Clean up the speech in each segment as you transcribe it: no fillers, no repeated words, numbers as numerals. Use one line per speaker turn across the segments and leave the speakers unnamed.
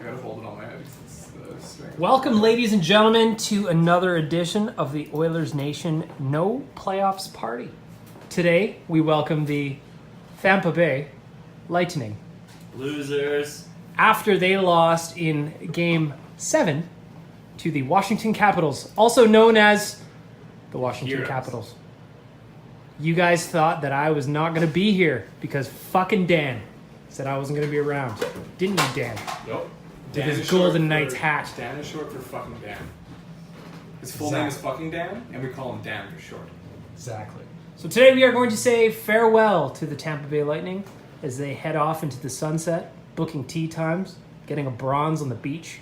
I gotta hold it on my head because it's the strength.
Welcome, ladies and gentlemen, to another edition of the Oilersnation No Playoffs Party. Today, we welcome the Tampa Bay Lightning.
Losers.
After they lost in Game 7 to the Washington Capitals, also known as the Washington
Heroes.
Capitals. You guys thought that I was not going to be here because fucking Dan said I wasn't going to be around. Didn't you, Dan?
Nope.
With his
is short
Golden
for-
Knights hat.
Dan is short for fucking Dan. His full name is fucking Dan, and we call him Dan for short.
Exactly. So today we are going to say farewell to the Tampa Bay Lightning as they head off into the sunset, booking tea times, getting a bronze on the beach.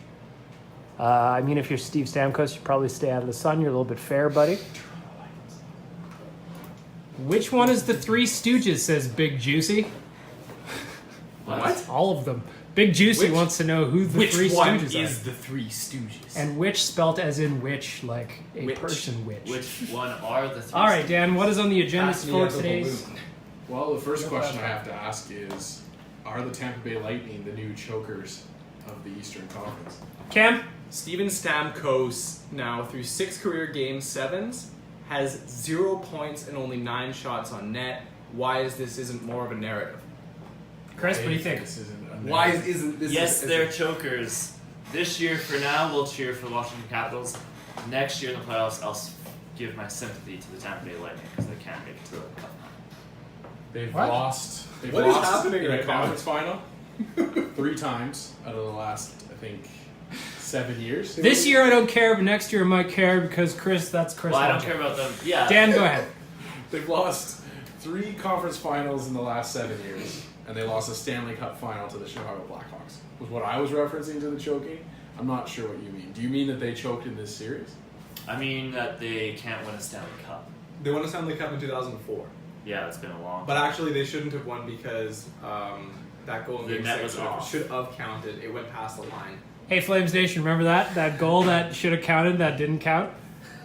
I mean, if you're Steve Stamkos, you probably stay out of the sun. You're a little bit fair, buddy. Which one is the Three Stooges, says Big Juicy.
What?
All of them. Big Juicy wants to know who the Three Stooges are.
the Three Stooges?
And which spelt as in which, like a
Which.
person which.
Which one are the three?
All right, Dan, what is on the agenda
Pass me
for
up a
today's...
balloon. Well, the first question I have to ask is, are the Tampa Bay Lightning the new chokers of the Eastern Conference?
Cam?
Steven Stamkos, now through 6 career Game 7s, has 0 points and only 9 shots on net. Why is this isn't more of a narrative?
Chris, what do you think?
This isn't a
Why
narrative.
isn't this?
Yes,
is-
they're chokers. This year, for now, we'll cheer for the Washington Capitals. Next year in the playoffs, I'll give my sympathy to the Tampa Bay Lightning because they can't make it to the cup.
They've
What?
lost. They've
What is
lost
happening
in a
right now?
conference final 3 times out of the last, I think, 7 years.
This year I don't care, but next year I might care because that's Chris.
Well, I don't
Hodge.
care about them. Yeah.
Dan, go ahead.
They've lost 3 conference finals in the last 7 years, and they lost a Stanley Cup final to the Chicago Blackhawks. Was what I was referencing to the choking. I'm not sure what you mean. Do you mean that they choked in this series?
I mean that they can't win a Stanley Cup.
They won a Stanley Cup in 2004,
Yeah, it's been a long
but actually they shouldn't have won because that goal in
The
Game
net
6
was off.
should have counted. It went past the line.
Hey, Flames Nation, remember that? That goal that should have counted that didn't count?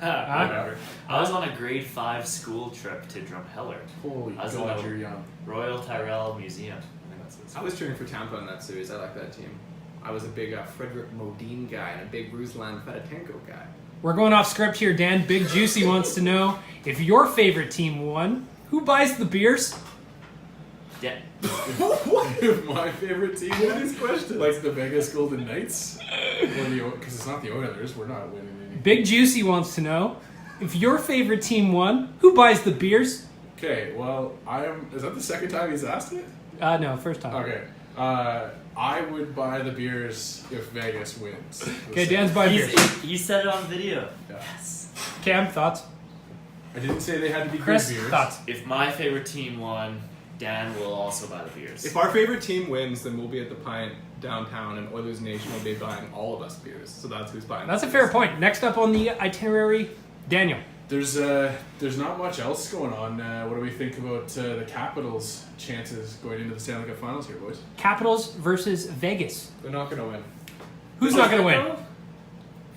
Whatever.
I was on a grade 5 school trip to Drumheller,
Holy
I was
God,
in the-
you're young.
Royal Tyrrell Museum. I think that's what it's
I was cheering for Tampa in that series. I like that team. I was a big Frederick Modine guy and a big Ruslan Fedotenko guy.
We're going off script here, Dan. Big Juicy wants to know if your favorite team won, who buys the beers?
Yeah.
If my favorite team
What are
wins,
these questions?
like the Vegas Golden Knights, because it's not the Oilers. We're not winning any.
Big Juicy wants to know if your favorite team won, who buys the beers?
Okay, well, Is that the second time he's asked it?
No, first time.
Okay. I would buy the beers if Vegas wins.
Okay, Dan's buying beers.
He said it on video.
Yeah.
Yes.
Cam, thoughts?
I didn't say they had to be
Chris,
good beers.
thoughts?
If my favorite team won, Dan will also buy the beers.
If our favorite team wins, then we'll be at the Pint downtown, and Oilers Nation will be buying all of us beers. So that's who's buying.
That's a
the
fair
beers.
point. Next up on the itinerary, Daniel.
There's not much else going on. What do we think about the Capitals' chances going into the Stanley Cup Finals here, boys?
Capitals versus Vegas.
They're not going to win.
Who's not going to win?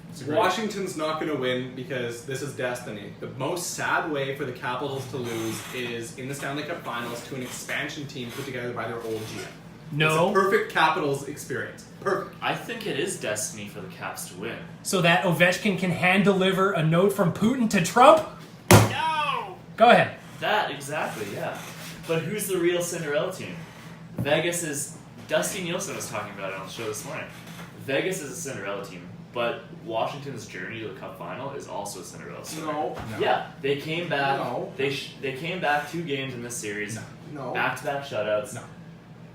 It's a great-
Washington's not going to win because this is destiny. The most sad way for the Capitals to lose is in the Stanley Cup Finals to an expansion team put together by their old GM.
No.
It's a perfect Capitals experience. Perfect.
I think it is destiny for the Caps to win.
So that Ovechkin can hand deliver a note from Putin to Trump?
No!
Go ahead.
That, exactly, yeah. But who's the real Cinderella team? Vegas is... Dusty Nielsen was talking about it on the show this morning. Vegas is a Cinderella team, but Washington's journey to the Cup Final is also a Cinderella story.
No.
Yeah, they came back.
No.
They came back 2 games in this series.
No.
Back-to-back shutouts.
No.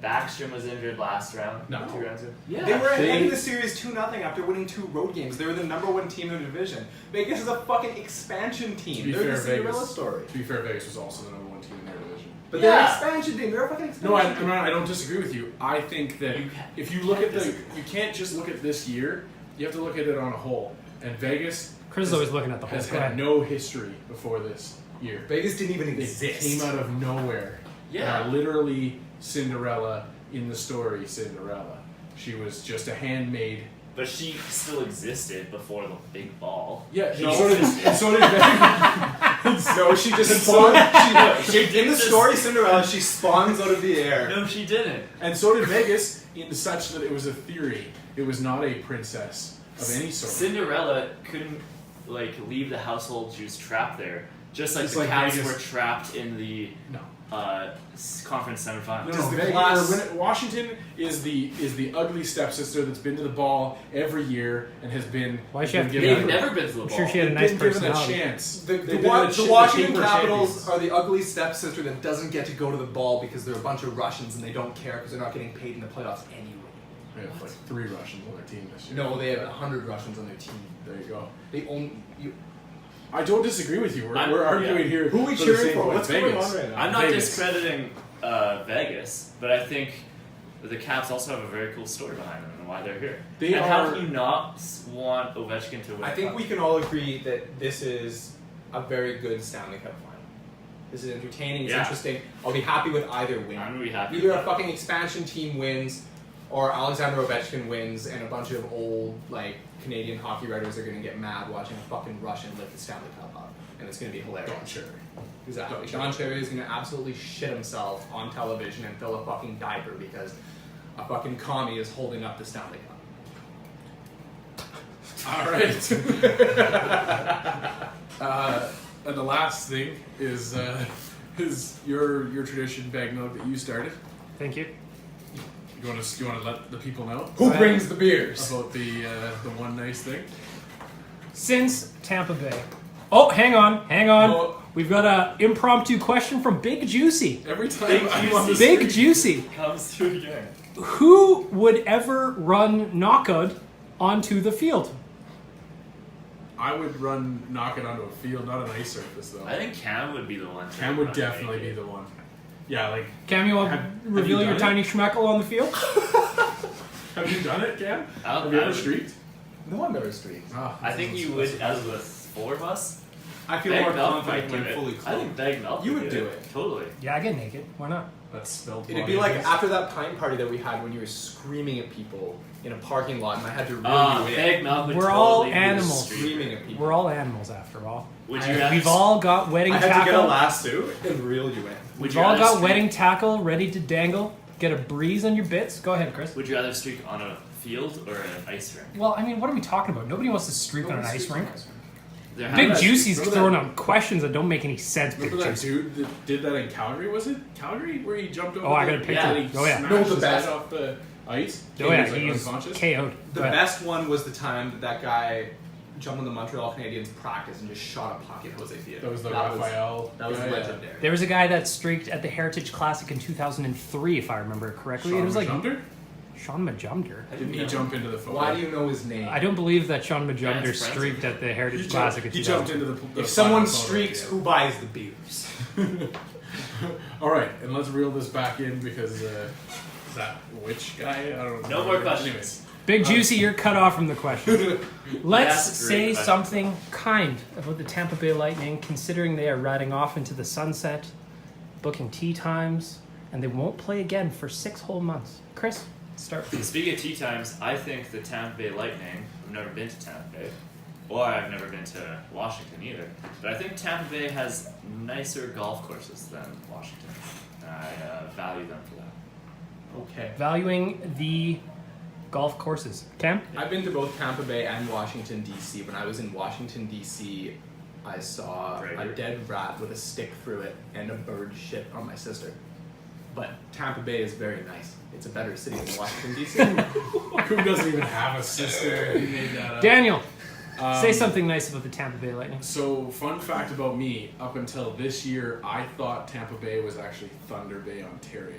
Backstrom was injured last round.
No.
2 rounds ago. Yeah.
They were
They-
ahead in the series 2-0 after winning 2 road games. They were the #1 team in the division. Vegas is a fucking expansion
To
team.
be
They're
fair,
the Cinderella
Vegas.
story.
To be fair, Vegas was also the #1 team in their division.
But
Yeah.
they're an expansion team. They're a fucking expansion
No,
team.
I don't disagree with you. I think that if you look at you can't just look at this year. You have to look at it on a whole. And Vegas
Chris is always looking at the whole.
has
Go
had
ahead.
no history before this year.
Vegas didn't even
They
exist.
came out of nowhere.
Yeah.
And are literally Cinderella in the story Cinderella. She was just a handmaid.
But she still existed before the big ball.
Yeah,
No.
and so did Vegas.
No, she just spawned. In the story Cinderella, she spawns out of the air.
No, she didn't.
And so did Vegas. in such that it was a theory. It was not a princess of any sort.
Cinderella couldn't leave the household. She was trapped there, just like
It's
the
like
Caps
Vegas.
were trapped in the
No.
conference semifinals.
No, Washington is the ugly stepsister that's been to the ball every year and has been.
Why she have to
They've
Yeah.
never been to the
I'm
ball.
sure she had a
They've
nice
been given a
personality.
chance.
The
They've been
the Washington
Chamber
Capitals
champions.
are the ugly stepsister that doesn't get to go to the ball because they're a bunch of Russians and they don't care because they're not getting paid in the playoffs anyway.
They have like 3 Russians on their team this year.
No, they have 100 Russians on their team.
There you go.
They own you.
I don't disagree with you. We're
I'm-
arguing
yeah.
here.
Who are we
the
cheering
same
for?
point.
What's
Vegas.
going on right now?
I'm not
Vegas.
discrediting Vegas, but I think the Caps also have a very cool story behind them and why they're here.
They
and how
are-
can you not want Ovechkin to win?
I
a
think
cup?
we can all agree that this is a very good Stanley Cup final. This is entertaining. It's
Yeah.
interesting. I'll be happy with either win.
I'm gonna be happy.
Either
with
a
that.
fucking expansion team wins, or Alexander Ovechkin wins, and a bunch of old Canadian hockey writers are gonna get mad watching a fucking Russian lift the Stanley Cup up, and it's gonna be hilarious.
Don Cherry.
Exactly. Don Cherry is gonna absolutely shit himself on television and fill a fucking diaper because a fucking commie is holding up the Stanley Cup.
All right. And the last thing is your tradition bag milk that you started.
Thank you.
You want to let the people know
Who brings the beers?
about the one nice thing?
Since Tampa Bay. Oh, hang on.
Well-
We've got an impromptu question from Big Juicy.
Every time
Big
I'm on the
Juicy.
Big
street-
Juicy.
comes through again.
Who would ever run knockout onto the field?
I would knock it onto a field, not an ice surface though.
I think Cam would be the one. to
Cam would
run
definitely
naked.
be the one. Yeah, like
Cam, you want to
Have
reveal
you
your
done
tiny schmeckle on the field?
have you done it, Cam?
I
Have you ever
would-
streaked?
No, I've never streaked.
Ah,
I think you would, as with 4 of us.
I feel
Beg
more
Milk
confident
might
when
do it.
fully
I
clothed.
think Beg Milk
You
would
would do it.
Totally.
Yeah, I get naked. Why not?
That's spelled.
It'd be like after that pint party that we had when you were screaming at people in a parking lot and I had to reel you in.
Beg Milk would
We're all
totally be the
animals.
streaker.
Screaming at people.
We're all animals after all.
Would you rather
We've all got wedding
I had to get a
tackle.
lasso and reel you in.
would
We've
you
all
rather
got
streak-
wedding tackle ready to dangle. Get a breeze on your bits. Go ahead, Chris.
Would you rather streak on a field or an ice rink?
Well, I mean, what are we talking about? Nobody wants to streak on an ice rink.
There
Big
have-
Juicy's
remember
throwing
that-
out questions that don't make any sense. Big
Remember that
Juicy.
dude that did that in Calgary? Was it Calgary where he jumped over?
Oh, I
the-
got a picture.
and he
Oh, yeah.
smashed
No, the
his
best-
head off the ice.
Oh yeah,
was, like,
he's
unconscious.
KO'd.
The
But
best one was the time that guy jumped on the Montreal Canadiens practice and just shot a puck in Jose Theodore.
That was the
That
Raphael.
That was
guy,
legendary.
there was a guy that streaked at the Heritage Classic in 2003, if I remember it correctly.
Sean
it was like
Majumder?
Sean Majumder.
Didn't he jump into the photo?
Why do you know his name?
I don't believe that Sean Majumder
Friends.
streaked at the
He
Heritage
jumped,
Classic in
he
2003.
jumped into the
If someone
final photo,
streaks,
yeah.
who buys the beers?
All right, and let's reel this back in because is that which guy? I don't know.
No more questions.
Anyways,
Big Juicy, you're cut off from the question. Let's
That's
say
great question.
something kind about the Tampa Bay Lightning, considering they are riding off into the sunset, booking tea times, and they won't play again for 6 whole months. Chris, start.
Speaking of tea times, I think the Tampa Bay Lightning. I've never been to Tampa Bay, or I've never been to Washington either. But I think Tampa Bay has nicer golf courses than Washington. And I value them for that.
Okay.
Valuing the golf courses. Cam?
I've been to both Tampa Bay and Washington, D.C. When I was in Washington, D.C., I saw a
Right.
dead rat with a stick through it and a bird shit on my sister. But Tampa Bay is very nice. It's a better city than Washington, D.C.
who doesn't even have a sister? He made that up.
Daniel,
Um,
say something nice about the Tampa Bay Lightning.
So, fun fact about me: up until this year, I thought Tampa Bay was actually Thunder Bay, Ontario.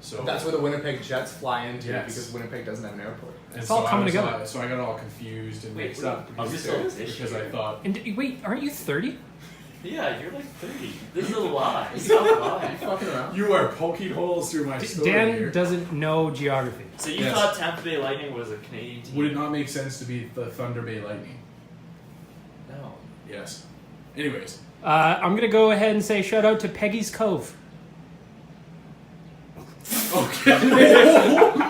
So
That's where the Winnipeg Jets fly into
Yes.
because Winnipeg doesn't have an airport.
and
It's all
I
coming
was,
together.
So I got all confused and
Wait,
mixed
wait,
up
are we
because,
still this
because I
year?
thought
And wait, aren't you 30?
Yeah, you're like 30. This is a lie. Stop lying.
Fucking around.
you are poking holes through my story
Dan
here.
doesn't know geography.
So you
Yes.
thought Tampa Bay Lightning was a Canadian team?
Would it not make sense to be the Thunder Bay Lightning?
No.
Yes. Anyways,
I'm going to go ahead and say shout out to Peggy's Cove.
okay.